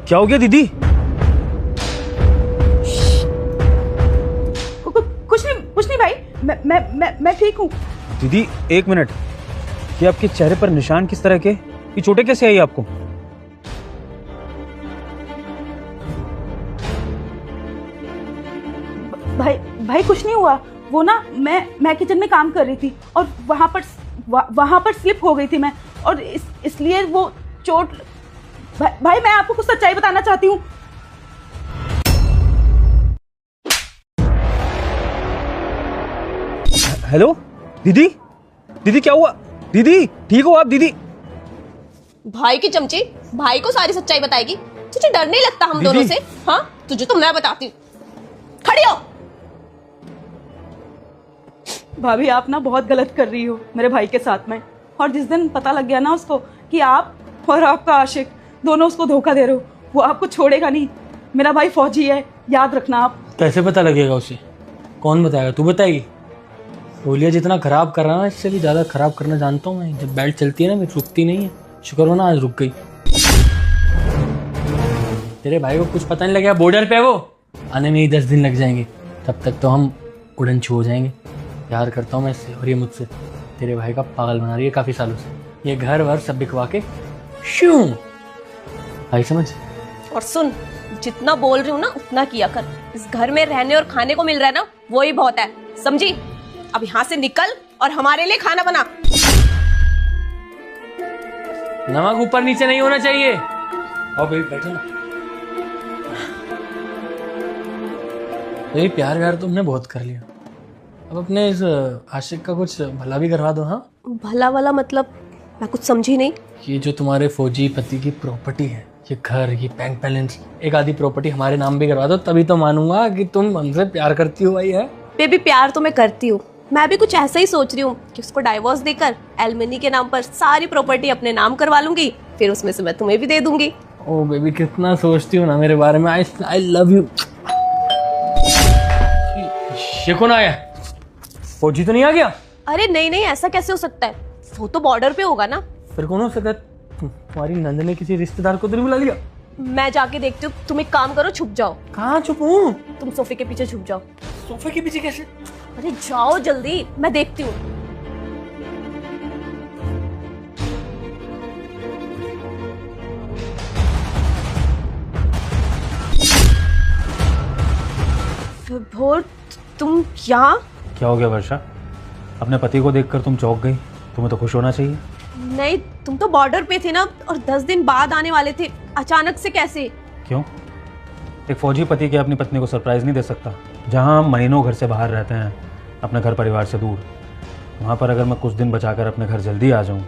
क्या हो गया दीदी? कुछ नहीं भाई, मैं ठीक हूँ। दीदी एक मिनट, ये आपके चेहरे पर निशान किस तरह के? ये चोटें कैसे आई आपको? भाई कुछ नहीं हुआ। वो ना मैं किचन में काम कर रही थी और वहां पर स्लिप हो गई थी मैं, और इसलिए वो चोट। भाई मैं आपको कुछ सच्चाई बताना चाहती हूँ। हेलो दीदी, दीदी क्या हुआ? दीदी ठीक हो आप? दीदी भाई की चमची भाई को सारी सच्चाई बताएगी। तुझे डर नहीं लगता हम दोनों से? हाँ तुझे तो मैं बताती हूँ। खड़ी हो। भाभी आप ना बहुत गलत कर रही हो मेरे भाई के साथ में, और जिस दिन पता लग गया ना उसको कि आप और आपका आशिक दोनों उसको धोखा दे रहे हो, वो आपको छोड़ेगा नहीं। मेरा भाई फौजी है, याद रखना आप। कैसे पता लगेगा उसे? कौन बताएगा? तू बताएगी? बोलिए जितना खराब कर रहा है इससे भी ज्यादा खराब करना जानता हूँ मैं। जब बेल्ट चलती है ना मेरी रुकती नहीं है। शुक्र हो ना आज रुक गई। तेरे भाई को कुछ पता नहीं लगेगा, बॉर्डर पे वो आने में ही 10 दिन लग जाएंगे। तब तक तो हम उड़न छू हो जाएंगे। प्यार करता हूँ मैं इससे, और ये मुझसे। तेरे भाई का पागल बना रही है काफी सालों से। ये घर वर सब बिकवा के शू भाई समझ। और सुन, जितना बोल रही हूँ ना उतना किया कर। इस घर में रहने और खाने को मिल रहा है ना, वो ही बहुत है, समझी? अब यहाँ से निकल और हमारे लिए खाना बना। नमक ऊपर नीचे नहीं होना चाहिए। और बैठो ना। प्यार व्यार तुमने बहुत कर लिया, अब अपने इस आशिक का कुछ भला भी करवा दो। हाँ भला वाला मतलब? मैं कुछ समझी नहीं। ये जो तुम्हारे फौजी पति की प्रॉपर्टी है, ये घर, ये बैंक बैलेंस, एक आधी प्रॉपर्टी हमारे नाम भी करवा दो, तभी तो मानूंगा कि तुम हमसे प्यार करती हो भाई। है बेबी, प्यार तो मैं करती हूँ। मैं भी कुछ ऐसा ही सोच रही हूँ कि उसको डाइवोर्स देकर एलमिनी के नाम पर सारी प्रॉपर्टी अपने नाम करवा लूंगी, फिर उसमें से मैं तुम्हें भी दे दूंगी। ओ बेबी कितना सोचती हो ना मेरे बारे में। I love you. ये कौन आया? फौजी तो नहीं आ गया? अरे नहीं नहीं, ऐसा कैसे हो सकता है? वो तो बॉर्डर पे होगा ना। फिर कौन हो सकता है? तुम्हारी नंद ने किसी रिश्तेदार को तो नहीं बुला लिया? मैं जाके देखती हूँ। तुम एक काम करो, छुप जाओ। कहाँ छुपूं? तुम सोफे के पीछे छुप जाओ। सोफे के पीछे कैसे? अरे जाओ जल्दी, मैं देखती हूँ। विभोर, तुम यहाँ? क्या हो गया वर्षा? अपने पति को देखकर तुम चौंक गई? तुम्हें तो खुश होना चाहिए। नहीं, तुम तो बॉर्डर पे थे ना, और 10 दिन बाद आने वाले थे। अचानक से कैसे? क्यों? एक फौजी पति क्या अपनी पत्नी को सरप्राइज नहीं दे सकता? जहाँ हम महीनों घर से बाहर रहते हैं, अपने घर परिवार से दूर, वहाँ पर अगर मैं कुछ दिन बचाकर अपने घर जल्दी आ जाऊँ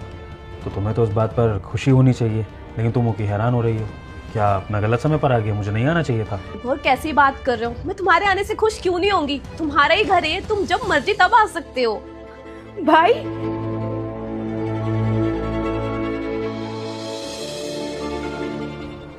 तो तुम्हें तो उस बात पर खुशी होनी चाहिए, लेकिन तुम वो की हैरान हो रही हो। क्या मैं गलत समय पर आ गया? मुझे नहीं आना चाहिए था। और कैसी बात कर रहे हो? मैं तुम्हारे आने से खुश क्यों नहीं होंगी? तुम्हारा ही घर है, तुम जब मर्जी तब आ सकते हो। भाई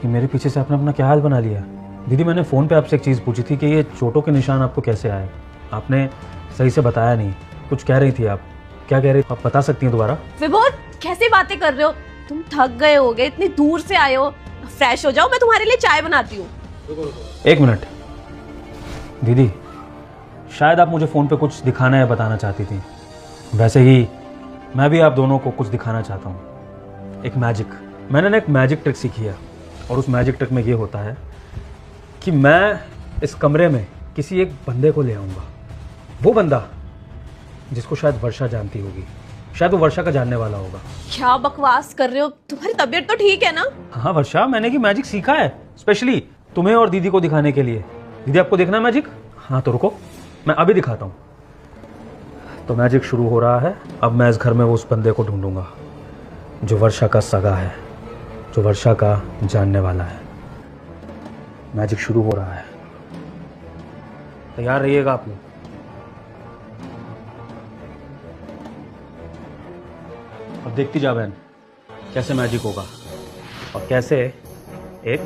कि मेरे पीछे से आपने अपना क्या हाल बना लिया? दीदी मैंने फ़ोन पे आपसे एक चीज़ पूछी थी कि ये चोटों के निशान आपको कैसे आए? आपने सही से बताया नहीं। कुछ कह रही थी आप, क्या कह रही थी? आप बता सकती हैं दोबारा? विभोर, कैसी बातें कर रहे हो? तुम थक गए होगे, इतनी दूर से आए हो। फ्रेश हो जाओ, मैं तुम्हारे लिए चाय बनाती हूँ। एक मिनट दीदी, शायद आप मुझे फ़ोन पे कुछ दिखाना या बताना चाहती थी। वैसे ही मैं भी आप दोनों को कुछ दिखाना चाहता हूँ। एक मैजिक, मैंने ना एक मैजिक ट्रिक सीखी है, और उस मैजिक ट्रिक में ये होता है कि मैं इस कमरे में किसी एक बंदे को ले आऊँगा। वो बंदा जिसको शायद वर्षा जानती होगी, शायद वो वर्षा का जानने वाला होगा। क्या बकवास कर रहे हो? तुम्हारी तबीयत तो ठीक है ना? हाँ वर्षा, मैंने ये मैजिक सीखा है स्पेशली तुम्हें और दीदी को दिखाने के लिए। दीदी आपको देखना है मैजिक? हाँ तो रुको, मैं अभी दिखाता हूँ। तो मैजिक शुरू हो रहा है। अब मैं इस घर में वो उस बंदे को ढूंढूंगा जो वर्षा का सगा है, जो वर्षा का जानने वाला है। मैजिक शुरू हो रहा है, तैयार रहिएगा आप लोग। अब देखती जा बहन कैसे मैजिक होगा और कैसे एक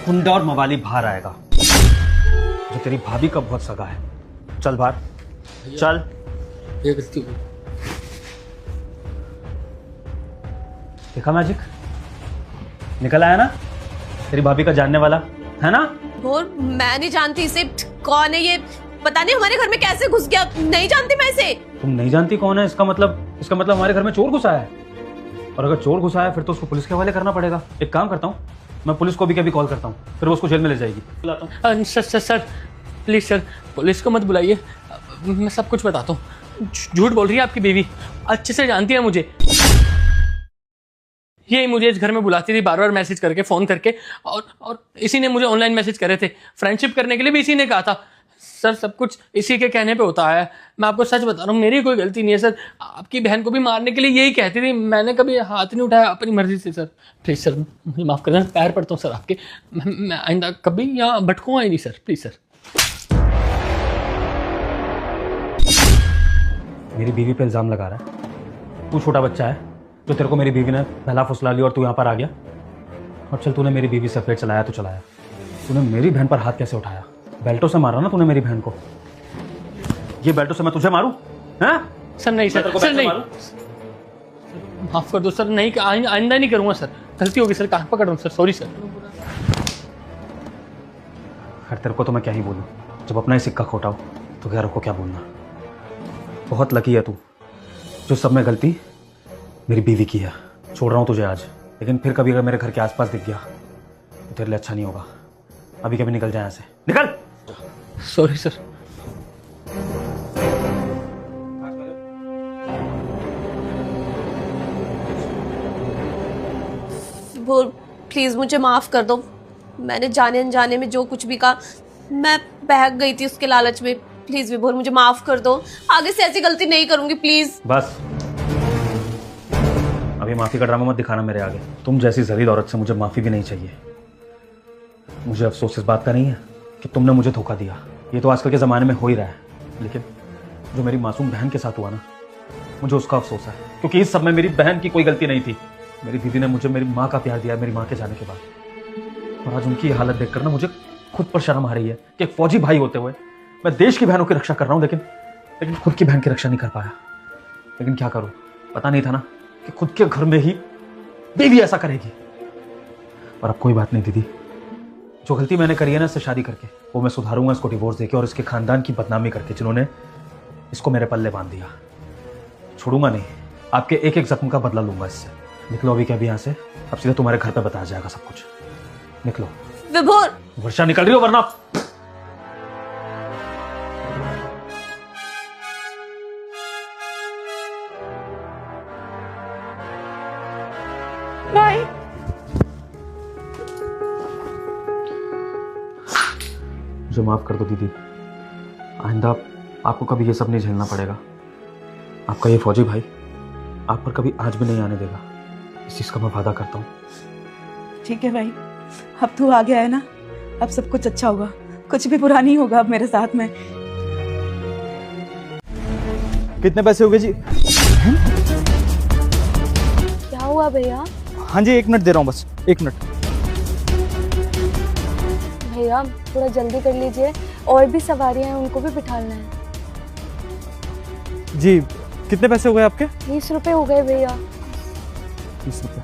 गुंडा और मवाली बाहर आएगा जो तेरी भाभी का बहुत सगा है। चल बाहर चल। ये गलती हुई। देखा मैजिक? निकल आया ना, तेरी भाभी का जानने वाला है ना। भोर, मैं नहीं जानती इसे, कौन है ये, पता नहीं हमारे घर में कैसे घुस गया, नहीं जानती मैं इसे। तुम नहीं जानती कौन है, इसका मतलब हमारे घर में चोर घुसा है। और अगर चोर घुसा है फिर तो उसको पुलिस के हवाले करना पड़ेगा। एक काम करता हूँ, मैं पुलिस को भी कभी कॉल करता हूँ, फिर वो उसको जेल में ले जाएगी। बुलाता हूँ। सर प्लीज़ सर, पुलिस को मत बुलाइए, मैं सब कुछ बताता हूँ। झूठ बोल रही है आपकी बीवी, अच्छे से जानती है मुझे। ये मुझे इस घर में बुलाती थी बार बार मैसेज करके, फ़ोन करके, और इसी ने मुझे ऑनलाइन मैसेज करे थे। फ्रेंडशिप करने के लिए भी इसी ने कहा था। सर सब कुछ इसी के कहने पे होता है। मैं आपको सच बता रहा हूँ, मेरी कोई गलती नहीं है सर। आपकी बहन को भी मारने के लिए यही कहती थी, मैंने कभी हाथ नहीं उठाया अपनी मर्जी से। सर प्लीज़ सर, मुझे माफ़ कर देना, पैर पड़ता हूँ सर आपके। मैं आइंदा कभी यहाँ भटकूँगा ही नहीं सर, प्लीज़ सर। मेरी बीवी पे इल्ज़ाम लगा रहा है। तू छोटा बच्चा है जो तेरे को मेरी बीवी ने पहला फुसला लिया और तू यहाँ पर आ गया। और चल, तूने मेरी बीवी से अफेयर चलाया तो चलाया, तूने मेरी बहन पर हाथ कैसे उठाया? बेल्टों से मारा ना तूने मेरी बहन को। ये बेल्टों से मैं तुझे मारूं? हैं? सर नहीं सर, सर नहीं, माफ़ कर दो सर, नहीं आइंदा नहीं करूँगा सर, गलती होगी सर, कहाँ पकड़ रहा हूँ सर, सॉरी सर। खैर तेरे को तो मैं क्या ही बोलूँ, जब अपना ही सिक्का खोटा हो तो गैरों को क्या बोलना। बहुत लकी है तू, जो सब में गलती मेरी बीवी की है। छोड़ रहा हूँ तुझे आज, लेकिन फिर कभी अगर मेरे घर के आसपास दिख गया तो तेरे लिए अच्छा नहीं होगा। अभी कभी निकल जाए यहाँ से, निकल। Sorry sir. भोर प्लीज मुझे माफ कर दो, मैंने जाने अनजाने में जो कुछ भी कहा, मैं बहक गई थी उसके लालच में। प्लीज विभोर मुझे माफ कर दो, आगे से ऐसी गलती नहीं करूंगी प्लीज। बस अभी माफी का ड्रामा मत दिखाना मेरे आगे। तुम जैसी जलील औरत से मुझे माफी भी नहीं चाहिए। मुझे अफसोस इस बात का नहीं है कि तुमने मुझे धोखा दिया, ये तो आजकल के ज़माने में हो ही रहा है, लेकिन जो मेरी मासूम बहन के साथ हुआ ना, मुझे उसका अफसोस है, क्योंकि इस सब में मेरी बहन की कोई गलती नहीं थी। मेरी दीदी ने मुझे मेरी माँ का प्यार दिया मेरी माँ के जाने के बाद, और आज उनकी हालत देखकर ना मुझे खुद पर शर्म आ रही है कि एक फौजी भाई होते हुए मैं देश की बहनों की रक्षा कर रहा हूँ, लेकिन खुद की बहन की रक्षा नहीं कर पाया। लेकिन क्या करूँ, पता नहीं था ना कि खुद के घर में ही बीवी ऐसा करेगी। और अब कोई बात नहीं दीदी, जो गलती मैंने करी है ना इससे शादी करके, वो मैं सुधारूंगा, इसको डिवोर्स देके और इसके खानदान की बदनामी करके, जिन्होंने इसको मेरे पल्ले बांध दिया। छोड़ूंगा नहीं, आपके एक एक जख्म का बदला लूंगा इससे। निकलो अभी के अभी यहाँ से, अब सीधे तुम्हारे घर पे बताया जाएगा सब कुछ। निकलो। विभोर, वर्षा निकल रही हो वरना। भाई मुझे माफ कर दो दीदी, आइंदा आपको कभी ये सब नहीं झेलना पड़ेगा। आपका ये फौजी भाई आप पर कभी आज भी नहीं आने देगा, इस चीज का मैं वादा करता हूँ। ठीक है भाई, अब तू आ गया है ना, अब सब कुछ अच्छा होगा, कुछ भी बुरा नहीं होगा अब मेरे साथ में। कितने पैसे हो गए जी? क्या हुआ भैया? हाँ जी, 1 मिनट दे रहा हूँ, बस 1 मिनट। भैया थोड़ा जल्दी कर लीजिए, और भी सवारियां हैं उनको भी बिठाना है। जी कितने पैसे हो गए आपके? 20 रुपए हो गए भैया। 20 रुपये,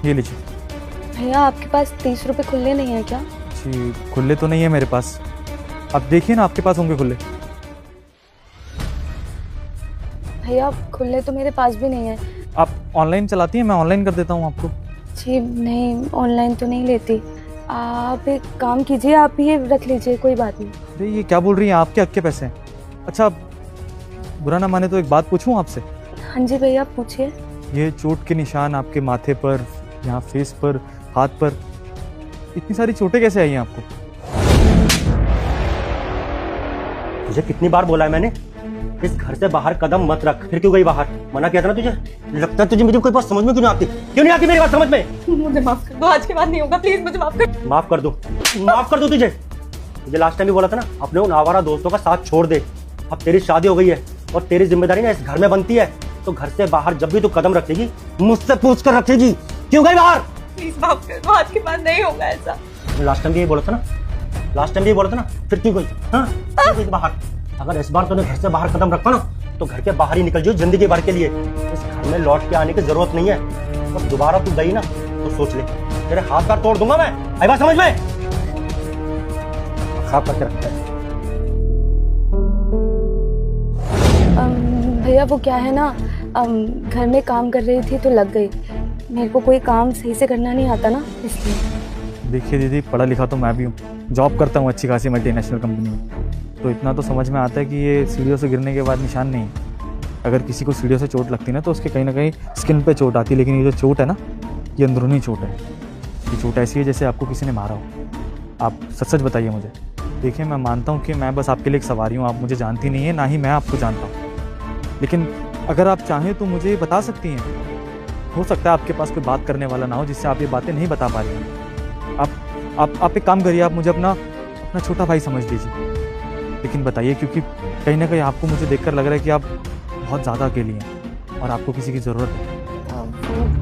ये लीजिए। भैया आपके पास 30 रुपए खुले नहीं है क्या? जी खुले तो नहीं है मेरे पास, आप देखिए ना आपके पास होंगे खुले। भैया खुले तो मेरे पास भी नहीं है। आप ऑनलाइन चलाती हैं? मैं ऑनलाइन कर देता हूँ आपको। जी नहीं, ऑनलाइन तो नहीं लेती। आप एक काम कीजिए, आप ये रख लीजिए, कोई बात नहीं। अरे ये क्या बोल रही हैं, आपके हक के पैसे हैं। अच्छा बुरा ना माने तो एक बात पूछूं आपसे? हाँ जी भैया पूछिए। ये चोट के निशान आपके माथे पर, यहाँ फेस पर, हाथ पर, इतनी सारी चोटें कैसे आई हैं आपको? तुझे कितनी बार बोला है मैंने, इस घर से बाहर कदम मत रख। फिर क्यों गई बाहर? मना किया था ना तुझे। लगता है तुझे मेरी कोई बात समझ में क्यों नहीं आती? क्यों नहीं आती मेरी बात समझ में? मुझे माफ कर दो, आज के बाद नहीं होगा, प्लीज मुझे माफ कर। माफ कर दो, माफ कर दो तुझे। मुझे लास्ट टाइम भी बोला था ना, अपने उन आवारा दोस्तों का साथ छोड़ दे। अब तेरी शादी हो गई है और तेरी जिम्मेदारी ना इस घर में बनती है, तो घर से बाहर जब भी तू कदम रखेगी मुझसे पूछ कर रखेगी। क्यों गई बाहर? प्लीज माफ कर दो, आज के बाद नहीं होगा ऐसा। लास्ट टाइम भी ये बोला था ना, लास्ट टाइम भी ये बोला था ना, फिर क्यों गई? हाँ क्यों गई बाहर? अगर इस बार तूने घर से बाहर कदम रखा ना, तो घर के बाहर ही निकल जाओ जिंदगी भर के लिए। इस घर में लौट के आने की जरूरत नहीं है। और दोबारा तू गई ना तो सोच ले, तेरे हाथ पैर तोड़ दूंगा मैं। आई बात समझ में? खराब करके रखता है। भैया वो क्या है ना, घर में काम कर रही थी तो लग गई। मेरे को कोई काम सही से करना नहीं आता ना, इसलिए। देखिए दीदी, पढ़ा लिखा तो मैं भी हूँ, जॉब करता हूँ अच्छी खासी मल्टीनेशनल कंपनी में, तो इतना तो समझ में आता है कि ये सीढ़ियों से गिरने के बाद निशान नहीं है। अगर किसी को सीढ़ियों से चोट लगती ना तो उसके कहीं ना कहीं स्किन पे चोट आती है, लेकिन ये जो चोट है ना, ये अंदरूनी चोट है। ये चोट ऐसी है जैसे आपको किसी ने मारा हो। आप सच सच बताइए मुझे। देखिए, मैं मानता हूँ कि मैं बस आपके लिए एक सवारी हूँ, आप मुझे जानती नहीं है, ना ही मैं आपको जानता हूँ, लेकिन अगर आप चाहें तो मुझे बता सकती हैं। हो सकता है आपके पास कोई बात करने वाला ना हो जिससे आप ये बातें नहीं बता पा रही हैं। आप एक काम करिए, आप मुझे अपना छोटा भाई समझ लीजिए, लेकिन बताइए, क्योंकि कहीं ना कहीं आपको मुझे देखकर लग रहा है कि आप बहुत ज़्यादा अकेली हैं और आपको किसी की ज़रूरत है।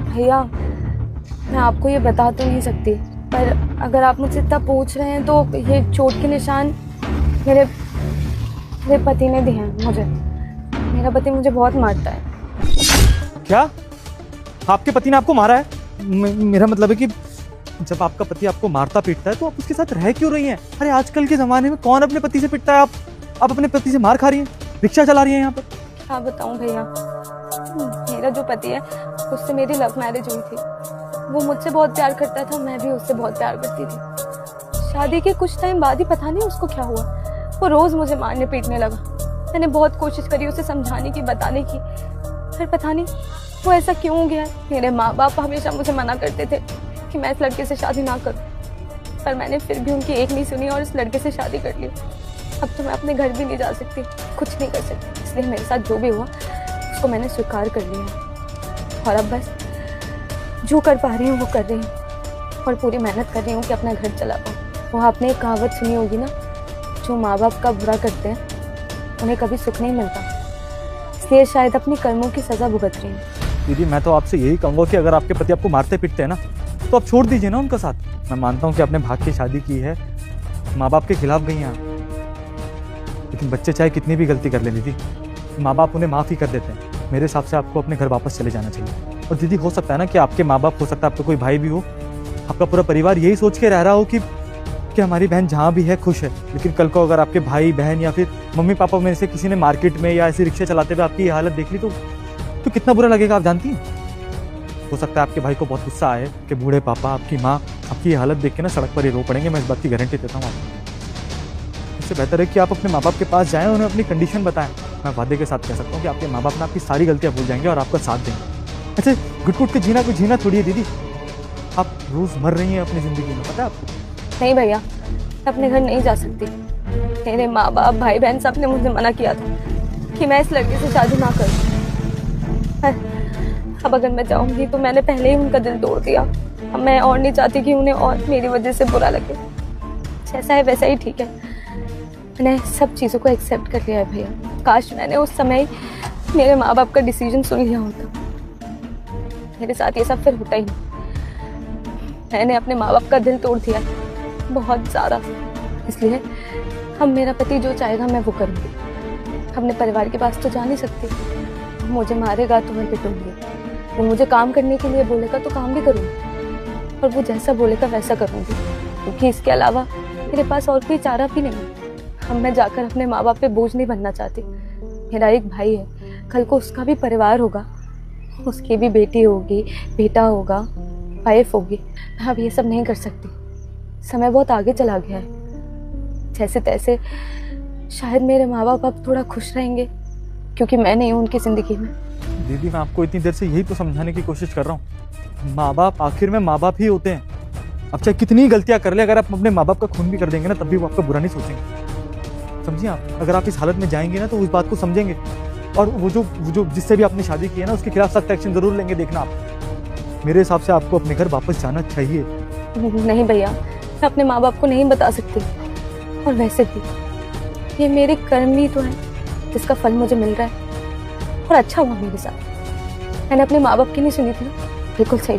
भैया मैं आपको ये बता तो नहीं सकती, पर अगर आप मुझसे इतना पूछ रहे हैं तो ये चोट के निशान मेरे पति ने दिए हैं मुझे। मेरा पति मुझे बहुत मारता है। क्या आपके पति ने आपको मारा है? मेरा मतलब है कि जब आपका पति आपको मारता पीटता है तो आप उसके साथ रह क्यों रही हैं? अरे आजकल के ज़माने में कौन अपने पति से पिटता है? आप अपने पति से मार खा रही हैं, रिक्शा चला रही हैं यहाँ पर। क्या बताऊं भैया, मेरा जो पति है उससे मेरी लव मैरिज हुई थी। वो मुझसे बहुत प्यार करता था, मैं भी उससे बहुत प्यार करती थी। शादी के कुछ टाइम बाद ही पता नहीं उसको क्या हुआ, वो रोज मुझे मारने पीटने लगा। मैंने बहुत कोशिश करी उसे समझाने की, बताने की, फिर पता नहीं वो ऐसा क्यों हो गया। मेरे माँ बाप हमेशा मुझे मना करते थे कि मैं इस लड़के से शादी ना करूं, पर मैंने फिर भी उनकी एक नहीं सुनी और इस लड़के से शादी कर ली। अब तो मैं अपने घर भी नहीं जा सकती, कुछ नहीं कर सकती, इसलिए मेरे साथ जो भी हुआ उसको मैंने स्वीकार कर लिया और अब बस जो कर पा रही हूँ वो कर रही हूँ और पूरी मेहनत कर रही हूँ कि अपना घर चला पाऊँ। वो आपने एक कहावत सुनी होगी ना, जो माँ बाप का बुरा करते हैं उन्हें कभी सुख नहीं मिलता, इसलिए शायद अपनी कर्मों की सज़ा भुगत रही हूँ। दीदी, मैं तो आपसे यही कहूँगा कि अगर आपके पति आपको मारते पीटते हैं ना तो आप छोड़ दीजिए ना उनका साथ। मैं मानता हूँ कि आपने भाग के शादी की है, माँ बाप के खिलाफ गई हैं, लेकिन बच्चे चाहे कितनी भी गलती कर लें दीदी, माँ बाप उन्हें माफ़ ही कर देते हैं। मेरे हिसाब से आपको अपने घर वापस चले जाना चाहिए। और दीदी, हो सकता है ना कि आपके माँ बाप, हो सकता है आपका कोई भाई भी हो, आपका पूरा परिवार यही सोच के रह रहा हो कि हमारी बहन जहाँ भी है खुश है, लेकिन कल को अगर आपके भाई बहन या फिर मम्मी पापा में से किसी ने मार्केट में या ऐसे रिक्शा चलाते हुए आपकी ये हालत देख ली तो कितना बुरा लगेगा, आप जानती हैं। हो सकता है आपके भाई को बहुत गुस्सा आए कि बूढ़े पापा, आपकी माँ आपकी ये हालत देख के ना सड़क पर ही रो पड़ेंगे। मैं इस बात की गारंटी देता हूँ आपको। इससे बेहतर है कि आप अपने माँ बाप के पास जाएं, उन्हें अपनी कंडीशन बताएं। मैं वादे के साथ कह सकता हूँ कि आपके माँ बाप ना आपकी सारी गलतियाँ भूल जाएंगे और आपका साथ देंगे। ऐसे घुट-घुट के जीना कोई जीना थोड़ी है दीदी, आप रोज़ मर रही हैं अपनी ज़िंदगी में, पता है आपको? नहीं भैया, मैं अपने घर नहीं जा सकती। मेरे माँ बाप, भाई बहन सब ने मुझे मना किया था कि मैं इस लड़के से शादी ना करूं। अब अगर मैं जाऊंगी तो मैंने पहले ही उनका दिल तोड़ दिया। अब मैं और नहीं चाहती कि उन्हें और मेरी वजह से बुरा लगे। जैसा है वैसा ही ठीक है। मैंने सब चीज़ों को एक्सेप्ट कर लिया है भैया। काश मैंने उस समय मेरे माँ बाप का डिसीजन सुन लिया होता। मेरे साथ ये सब फिर होता ही नहीं। मैंने अपने माँ बाप का दिल तोड़ दिया बहुत ज़्यादा, इसलिए अब मेरा पति जो चाहेगा मैं वो करूँगी। अपने परिवार के पास तो जा नहीं सकती। वो मुझे मारेगा तो मैं पिटूंगी, वो मुझे काम करने के लिए बोलेगा तो काम भी करूँगी, और वो जैसा बोलेगा वैसा करूँगी, क्योंकि इसके अलावा मेरे पास और कोई चारा भी नहीं। अब मैं जाकर अपने माँ बाप पे बोझ नहीं बनना चाहती। मेरा एक भाई है, कल को उसका भी परिवार होगा, उसकी भी बेटी होगी, बेटा होगा, वाइफ होगी। मैं अब ये सब नहीं कर सकती। समय बहुत आगे चला गया है। जैसे तैसे शायद मेरे माँ बाप अब थोड़ा खुश रहेंगे, क्योंकि मैं नहीं हूँ उनकी ज़िंदगी में। दीदी, मैं आपको इतनी देर से यही तो समझाने की कोशिश कर रहा हूँ। माँ बाप आखिर में माँ बाप ही होते हैं। अब चाहे कितनी गलतियाँ कर ले, अगर आप अपने माँ बाप का खून भी कर देंगे ना, तब भी वो आपका बुरा नहीं सोचेंगे। समझिए आप, अगर आप इस हालत में जाएंगे ना तो उस बात को समझेंगे, और वो जो जिससे भी आपने शादी की है ना, उसके खिलाफ सख्त एक्शन जरूर लेंगे। देखना आप, मेरे हिसाब से आपको अपने घर वापस जाना चाहिए। नहीं भैया, मैं अपने माँ बाप को नहीं बता सकती, और वैसे भी ये मेरे कर्म ही तो है जिसका फल मुझे मिल रहा है। और अच्छा हुआ मेरे साथ, मैंने अपने माँ बाप की नहीं सुनी थी ना। बिल्कुल सही,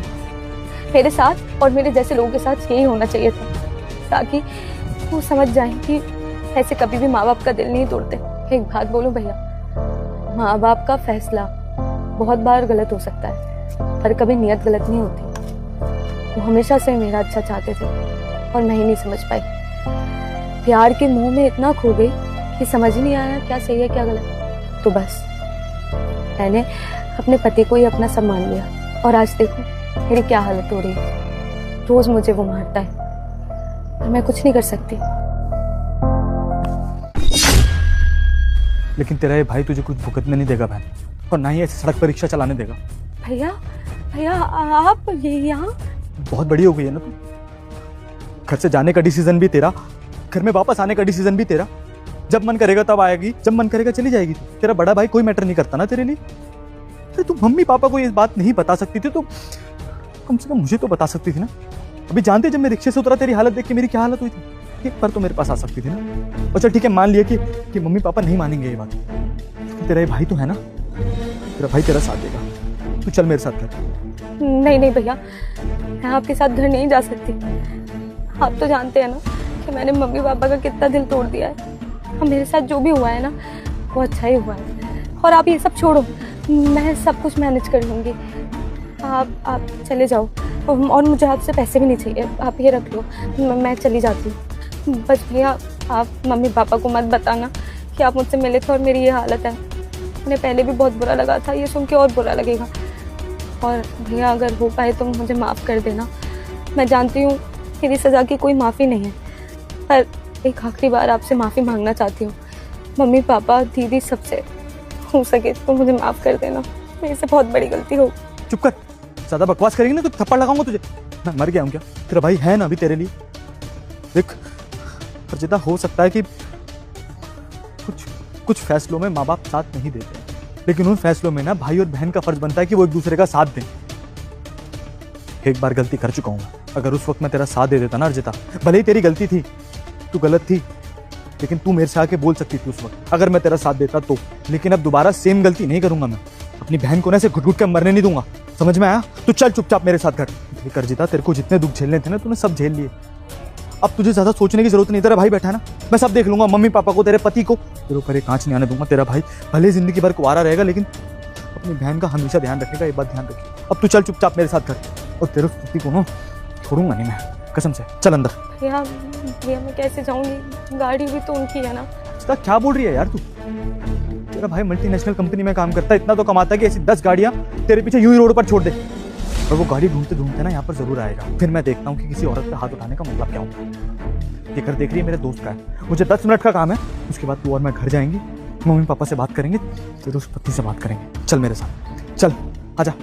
मेरे साथ और मेरे जैसे लोगों के साथ यही होना चाहिए था, ताकि वो समझ जाए कि ऐसे कभी भी माँ बाप का दिल नहीं तोड़ते। एक बात बोलूं भैया, माँ बाप का फैसला बहुत बार गलत हो सकता है, पर कभी नियत गलत नहीं होती। वो हमेशा से मेरा अच्छा चाहते थे और मैं ही नहीं समझ पाई। प्यार के मोह में इतना खो गई कि समझ ही नहीं आया क्या सही है क्या गलत। तो बस मैंने अपने पति को ही अपना सब मान लिया और आज देखो मेरी क्या हालत हो रही है। रोज मुझे वो मारता है और मैं कुछ नहीं कर सकती। लेकिन तेरा ये भाई तुझे कुछ भुगतने नहीं देगा बहन, और ना ही ऐसे सड़क पर रिक्शा चलाने देगा। भैया भैया आप ये यहाँ? बहुत बड़ी हो गई है ना तू। घर से जाने का डिसीजन भी तेरा, घर में वापस आने का डिसीजन भी तेरा। जब मन करेगा तब आएगी, जब मन करेगा चली जाएगी। तेरा बड़ा भाई कोई मैटर नहीं करता ना तेरे लिए। अरे तू मम्मी पापा को ये बात नहीं बता सकती थी तो कम से कम मुझे तो बता सकती थी ना। अभी जानते जब मैं रिक्शे से उतरा तेरी हालत देख के मेरी क्या हालत हुई थी। एक बार तो मेरे पास आ सकती थी ना। अच्छा ठीक है, मान लिया कि मम्मी पापा नहीं मानेंगे ये बात। तेरा ये भाई तो है ना, तेरा भाई तेरा साथ देगा। तू चल मेरे साथ घर। नहीं नहीं भैया, मैं आपके साथ घर नहीं जा सकती। आप तो जानते हैं ना कि मैंने मम्मी पापा का कितना दिल तोड़ दिया है। और मेरे साथ जो भी हुआ है ना वो अच्छा ही हुआ है। और आप ये सब छोड़ो, मैं सब कुछ मैनेज कर लूँगी। आप चले जाओ और मुझे आपसे पैसे भी नहीं चाहिए। आप ये रख लो, मैं चली जाती हूँ। बस भैया आप मम्मी पापा को मत बताना कि आप मुझसे मिले थे और मेरी ये हालत है। उन्हें पहले भी बहुत बुरा लगा था, ये सुन के और बुरा लगेगा। और भैया अगर हो पाए तो मुझे माफ़ कर देना। मैं जानती हूँ मेरी सज़ा की कोई माफ़ी नहीं है, पर एक आखिरी बार आपसे माफ़ी मांगना चाहती हूँ। मम्मी पापा दीदी सबसे, हो सके तो मुझे माफ़ कर देना। मेरे से बहुत बड़ी गलती हो। चुप कर, ज़्यादा बकवास करेंगे ना तो थप्पड़ लगाऊंगा तुझे। मैं मर गया हूँ क्या? तेरा भाई है ना अभी तेरे लिए। देख अर्जिता, हो सकता है कि कुछ फैसलों में माँ बाप साथ नहीं देते, लेकिन उन फैसलों में ना भाई और बहन का फर्ज बनता है कि वो एक दूसरे का साथ दें। एक बार गलती कर चुका हूँ, अगर उस वक्त मैं तेरा साथ दे देता ना अर्जिता, भले ही तेरी गलती थी, तू गलत थी, लेकिन तू मेरे से आके बोल सकती थी उस वक्त, अगर मैं तेरा साथ देता तो। लेकिन अब दोबारा सेम गलती नहीं करूंगा मैं। अपनी बहन को ना ऐसे घुट-घुट के मरने नहीं दूंगा, समझ में आया? तू चल चुपचाप मेरे साथ घर। देख अर्जिता, तेरे को जितने दुख झेलने थे ना तूने सब झेल लिए। अब तुझे ज्यादा सोचने की जरूरत नहीं। तेरा भाई बैठा है ना, मैं सब देख लूंगा। मम्मी पापा को, तेरे पति को, तेरे ऊपर एक आंच नहीं आने दूंगा। तेरा भाई भले जिंदगी भर कुंवारा रहेगा, लेकिन अपनी बहन का हमेशा ध्यान रखेगा। एक बात ध्यान रखिए। अब तू चल चुपचाप मेरे साथ घर, और तेरे पति को ना छोड़ूंगा नहीं मैं, कसम से। चल अंदर। भैया मैं कैसे जाऊंगी? गाड़ी भी तो उनकी है ना। क्या बोल रही है यार तू? तेरा भाई मल्टीनेशनल कंपनी में काम करता है, इतना तो कमाता है कि ऐसी 10 गाड़ियां तेरे पीछे यूं ही रोड पर छोड़ दे। और वो गाड़ी ढूंढते ढूंढते ना यहाँ पर जरूर आएगा। फिर मैं देखता हूँ कि किसी औरत पे हाथ उठाने का मतलब क्या होता है। ये घर देख रही है मेरे दोस्त का है, मुझे 10 मिनट का काम है। उसके बाद तू और मैं घर जाएंगे, मम्मी पापा से बात करेंगे, फिर उस पति से बात करेंगे। चल मेरे साथ, चल आजा।